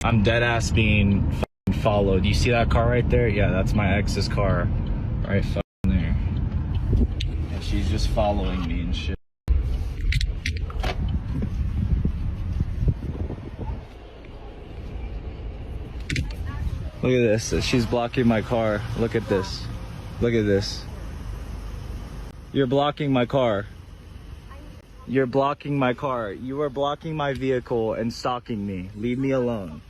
I'm dead ass being followed. You see that car right there? Yeah, that's my ex's car. Right there. And she's just following me and shit. Look at this. She's blocking my car. Look at this. Look at this. You're blocking my car. You're blocking my car. You are blocking my vehicle and stalking me. Leave me alone.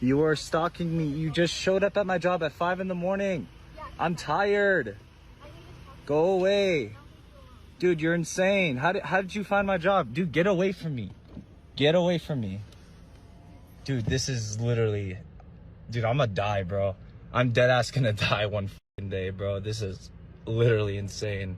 You are stalking me. You just showed up at my job at 5 in the morning. I'm tired. Go away. Dude, you're insane. How did you find my job? Dude, get away from me. Get away from me. Dude, this is literally... Dude, I'm gonna die, bro. I'm dead ass gonna die one fucking day, bro. This is literally insane.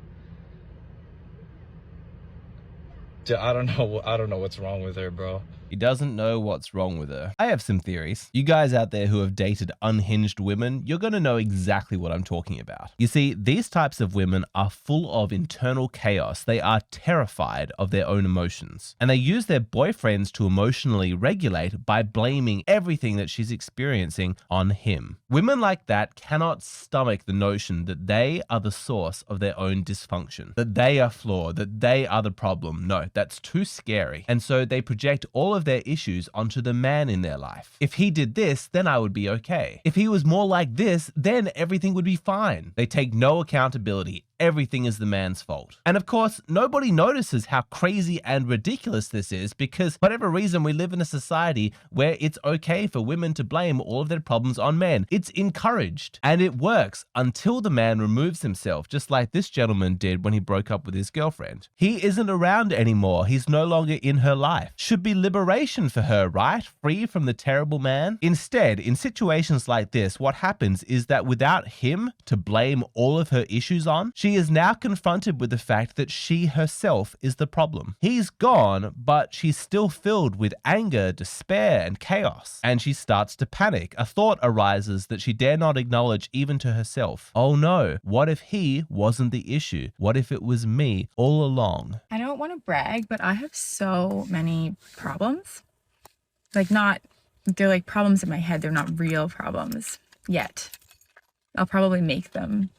Dude, I don't know what's wrong with her, bro. He doesn't know what's wrong with her. I have some theories. You guys out there who have dated unhinged women, you're going to know exactly what I'm talking about. You see, these types of women are full of internal chaos. They are terrified of their own emotions. And they use their boyfriends to emotionally regulate by blaming everything that she's experiencing on him. Women like that cannot stomach the notion that they are the source of their own dysfunction, that they are flawed, that they are the problem. No, that's too scary. And so they project all of their issues onto the man in their life. If he did this, then I would be okay. If he was more like this, then everything would be fine. They take no accountability. Everything is the man's fault. And of course, nobody notices how crazy and ridiculous this is because for whatever reason, we live in a society where it's okay for women to blame all of their problems on men. It's encouraged and it works until the man removes himself, just like this gentleman did when he broke up with his girlfriend. He isn't around anymore. He's no longer in her life. Should be liberation for her, right? Free from the terrible man. Instead, in situations like this, what happens is that without him to blame all of her issues on, she is now confronted with the fact that she herself is the problem. He's gone, but she's still filled with anger, despair, and chaos. And she starts to panic. A thought arises that she dare not acknowledge even to herself. Oh no, what if he wasn't the issue? What if it was me all along? I don't want to brag, but I have so many problems. They're like problems in my head. They're not real problems yet. I'll probably make them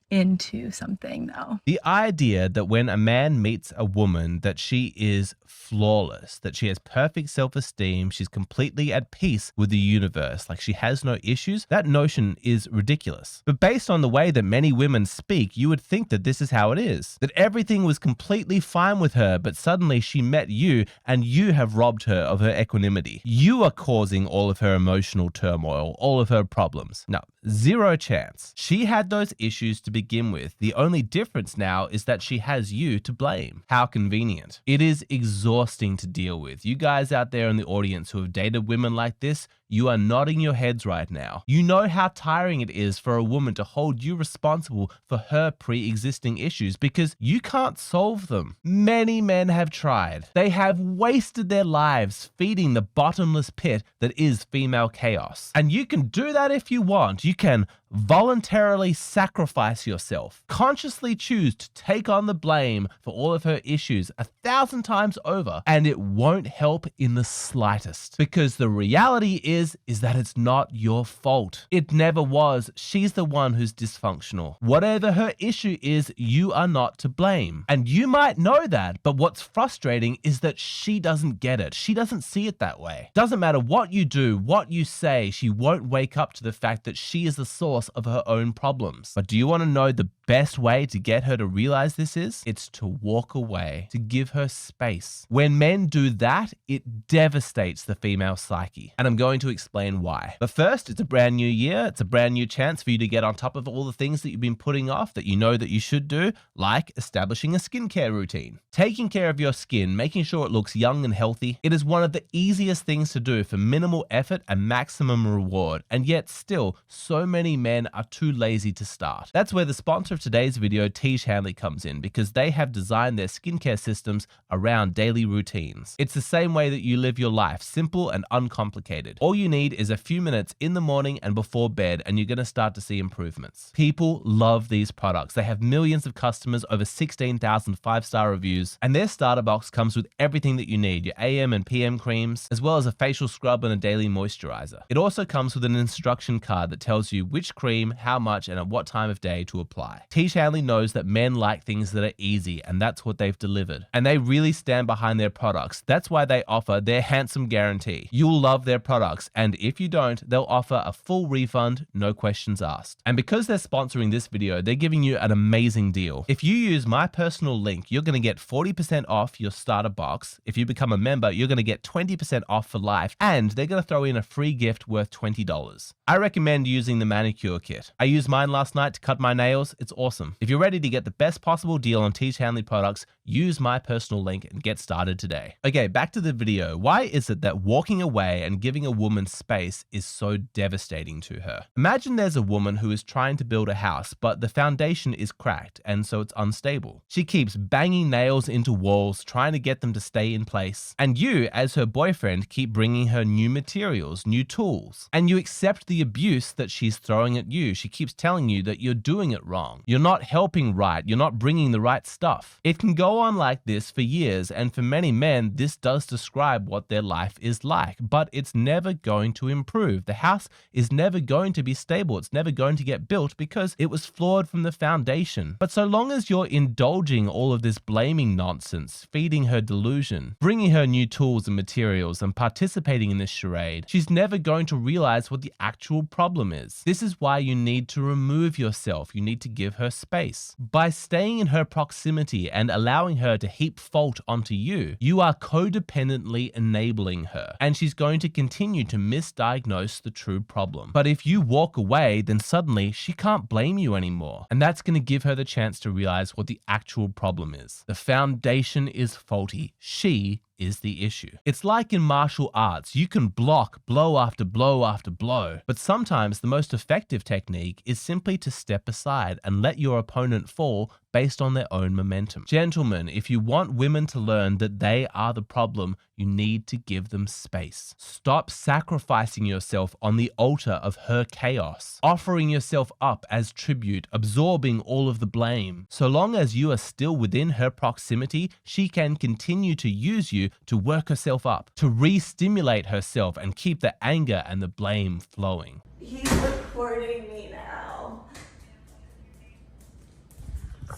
into something though. The idea that when a man meets a woman that she is flawless, that she has perfect self-esteem, she's completely at peace with the universe, like she has no issues, that notion is ridiculous. But based on the way that many women speak, you would think that this is how it is, that everything was completely fine with her, but suddenly she met you and you have robbed her of her equanimity. You are causing all of her emotional turmoil, all of her problems. No, zero chance. She had those issues to begin with. The only difference now is that she has you to blame. How convenient. It is exhausting to deal with. You guys out there in the audience who have dated women like this, you are nodding your heads right now. You know how tiring it is for a woman to hold you responsible for her pre-existing issues because you can't solve them. Many men have tried. They have wasted their lives feeding the bottomless pit that is female chaos. And you can do that if you want. You can voluntarily sacrifice yourself, consciously choose to take on the blame for all of her issues 1,000 times over, and it won't help in the slightest. Because the reality is that it's not your fault. It never was. She's the one who's dysfunctional. Whatever her issue is, you are not to blame. And you might know that, but what's frustrating is that she doesn't get it. She doesn't see it that way. Doesn't matter what you do, what you say, she won't wake up to the fact that she is the source of her own problems. But do you want to know the best way to get her to realize this is? It's to walk away, to give her space. When men do that, it devastates the female psyche. And I'm going to explain why. But first, it's a brand new year. It's a brand new chance for you to get on top of all the things that you've been putting off that you know that you should do, like establishing a skincare routine. Taking care of your skin, making sure it looks young and healthy, it is one of the easiest things to do for minimal effort and maximum reward. And yet still, so many men men are too lazy to start. That's where the sponsor of today's video, Tiege Hanley, comes in, because they have designed their skincare systems around daily routines. It's the same way that you live your life, simple and uncomplicated. All you need is a few minutes in the morning and before bed, and you're going to start to see improvements. People love these products. They have millions of customers, over 16,000 5-star reviews, and their starter box comes with everything that you need, your AM and PM creams, as well as a facial scrub and a daily moisturizer. It also comes with an instruction card that tells you which cream, how much, and at what time of day to apply. Tiege Hanley knows that men like things that are easy, and that's what they've delivered. And they really stand behind their products. That's why they offer their handsome guarantee. You'll love their products, and if you don't, they'll offer a full refund, no questions asked. And because they're sponsoring this video, they're giving you an amazing deal. If you use my personal link, you're going to get 40% off your starter box. If you become a member, you're going to get 20% off for life, and they're going to throw in a free gift worth $20. I recommend using the manicure kit. I used mine last night to cut my nails. It's awesome. If you're ready to get the best possible deal on Tiege Hanley products, use my personal link and get started today. Okay, back to the video. Why is it that walking away and giving a woman space is so devastating to her? Imagine there's a woman who is trying to build a house, but the foundation is cracked and so it's unstable. She keeps banging nails into walls, trying to get them to stay in place. And you, as her boyfriend, keep bringing her new materials, new tools, and you accept the abuse that she's throwing at you. She keeps telling you that you're doing it wrong. You're not helping right. You're not bringing the right stuff. It can go on like this for years, and for many men, this does describe what their life is like, but it's never going to improve. The house is never going to be stable. It's never going to get built because it was flawed from the foundation. But so long as you're indulging all of this blaming nonsense, feeding her delusion, bringing her new tools and materials, and participating in this charade, she's never going to realize what the actual problem is. This is why you need to remove yourself. You need to give her space. By staying in her proximity and allowing her to heap fault onto you, you are codependently enabling her, and she's going to continue to misdiagnose the true problem. But if you walk away, then suddenly she can't blame you anymore, and that's going to give her the chance to realize what the actual problem is. The foundation is faulty. She is the issue. It's like in martial arts. You can block blow after blow after blow, but sometimes the most effective technique is simply to step aside and let your opponent fall based on their own momentum. Gentlemen, if you want women to learn that they are the problem, you need to give them space. Stop sacrificing yourself on the altar of her chaos, offering yourself up as tribute, absorbing all of the blame. So long as you are still within her proximity, she can continue to use you to work herself up, to re-stimulate herself and keep the anger and the blame flowing. He's recording me now.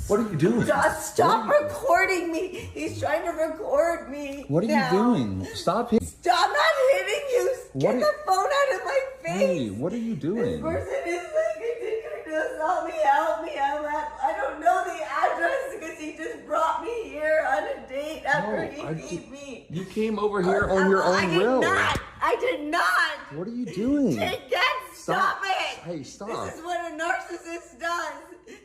What are you doing? Stop recording me. He's trying to record me. What are now. you doing? Stop hitting. Stop not hitting you. Get the phone out of my face. Hey, what are you This doing? person is continuing to assault me. Help me. I don't know the address because he just brought me here on a date after he beat me. You came over here on your own will. I did not. What are you doing? Stop it. Hey, stop. This is what a narcissist does.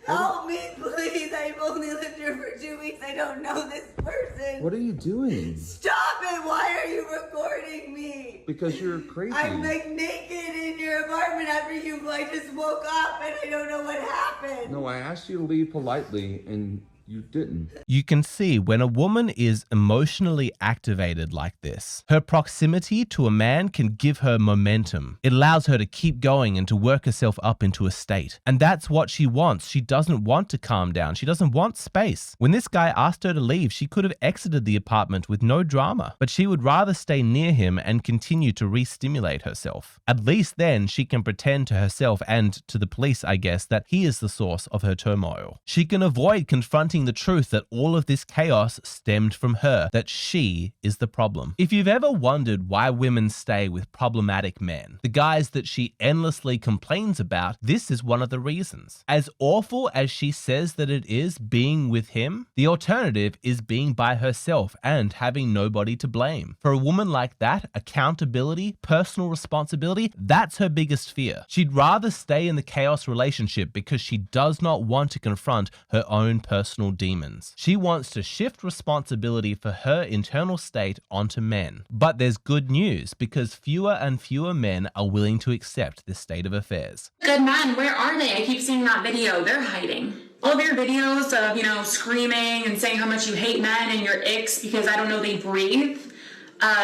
Help me, please. I've only lived here for 2 weeks. I don't know this person. What are you doing? Stop it. Why are you recording me? Because you're crazy. I'm like naked in your apartment after I just woke up and I don't know what happened. No, I asked you to leave politely and you didn't. You can see when a woman is emotionally activated like this, her proximity to a man can give her momentum. It allows her to keep going and to work herself up into a state. And that's what she wants. She doesn't want to calm down. She doesn't want space. When this guy asked her to leave, she could have exited the apartment with no drama, but she would rather stay near him and continue to re-stimulate herself. At least then she can pretend to herself and to the police, I guess, that he is the source of her turmoil. She can avoid confronting the truth that all of this chaos stemmed from her, that she is the problem. If you've ever wondered why women stay with problematic men, the guys that she endlessly complains about, this is one of the reasons. As awful as she says that it is being with him, the alternative is being by herself and having nobody to blame. For a woman like that, accountability, personal responsibility, that's her biggest fear. She'd rather stay in the chaos relationship because she does not want to confront her own personal emotional demons. She wants to shift responsibility for her internal state onto men. But there's good news, because fewer and fewer men are willing to accept this state of affairs. Good men, where are they? I keep seeing that video. They're hiding. All of your videos of, screaming and saying how much you hate men and your icks because I don't know they breathe.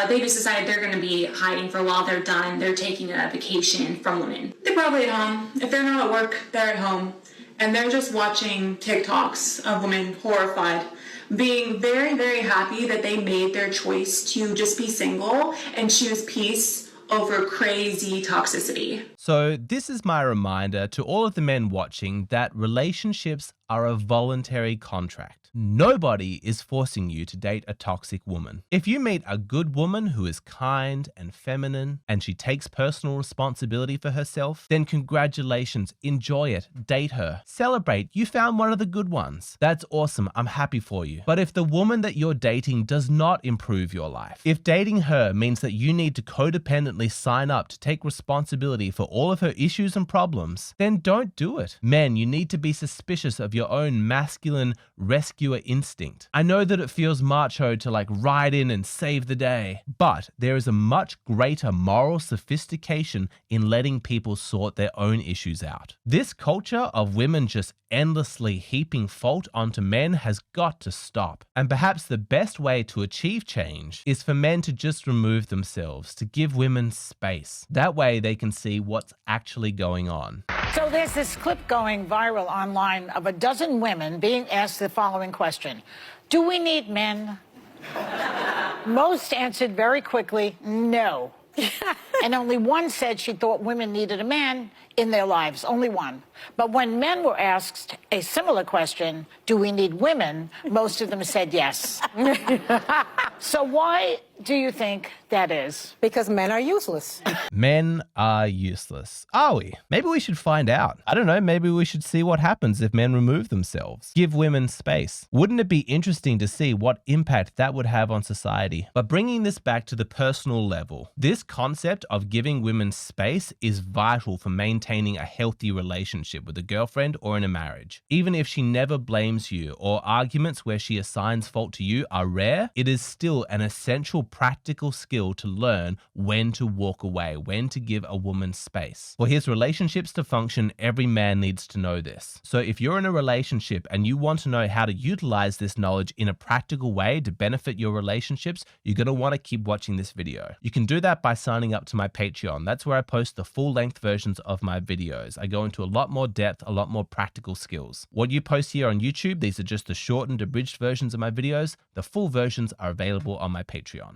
They just decided they're going to be hiding for a while. They're done. They're taking a vacation from women. They're probably at home. If they're not at work, they're at home. And they're just watching TikToks of women horrified, being very, very happy that they made their choice to just be single and choose peace over crazy toxicity. So this is my reminder to all of the men watching that relationships are a voluntary contract. Nobody is forcing you to date a toxic woman. If you meet a good woman who is kind and feminine and she takes personal responsibility for herself, then congratulations, enjoy it, date her, celebrate, you found one of the good ones. That's awesome, I'm happy for you. But if the woman that you're dating does not improve your life, if dating her means that you need to codependently sign up to take responsibility for all of her issues and problems, then don't do it. Men, you need to be suspicious of your own masculine rescuer instinct. I know that it feels macho to ride in and save the day, but there is a much greater moral sophistication in letting people sort their own issues out. This culture of women just endlessly heaping fault onto men has got to stop. And perhaps the best way to achieve change is for men to just remove themselves, to give women space. That way they can see what's actually going on. So there's this clip going viral online of a dozen women being asked the following question: do we need men? Most answered very quickly, no. And only one said she thought women needed a man in their lives, only one. But when men were asked a similar question, do we need women, most of them said yes. So why do you think that is? Because men are useless. Men are useless. Are we? Maybe we should find out. I don't know, maybe we should see what happens if men remove themselves. Give women space. Wouldn't it be interesting to see what impact that would have on society? But bringing this back to the personal level, this concept of giving women space is vital for maintaining a healthy relationship with a girlfriend or in a marriage. Even if she never blames you or arguments where she assigns fault to you are rare, it is still an essential practical skill to learn when to walk away, when to give a woman space. For his relationships to function, every man needs to know this. So if you're in a relationship and you want to know how to utilize this knowledge in a practical way to benefit your relationships, you're going to want to keep watching this video. You can do that by signing up to my Patreon. That's where I post the full-length versions of my videos. I go into a lot more depth, a lot more practical skills. What you post here on YouTube, these are just the shortened, abridged versions of my videos. The full versions are available on my Patreon.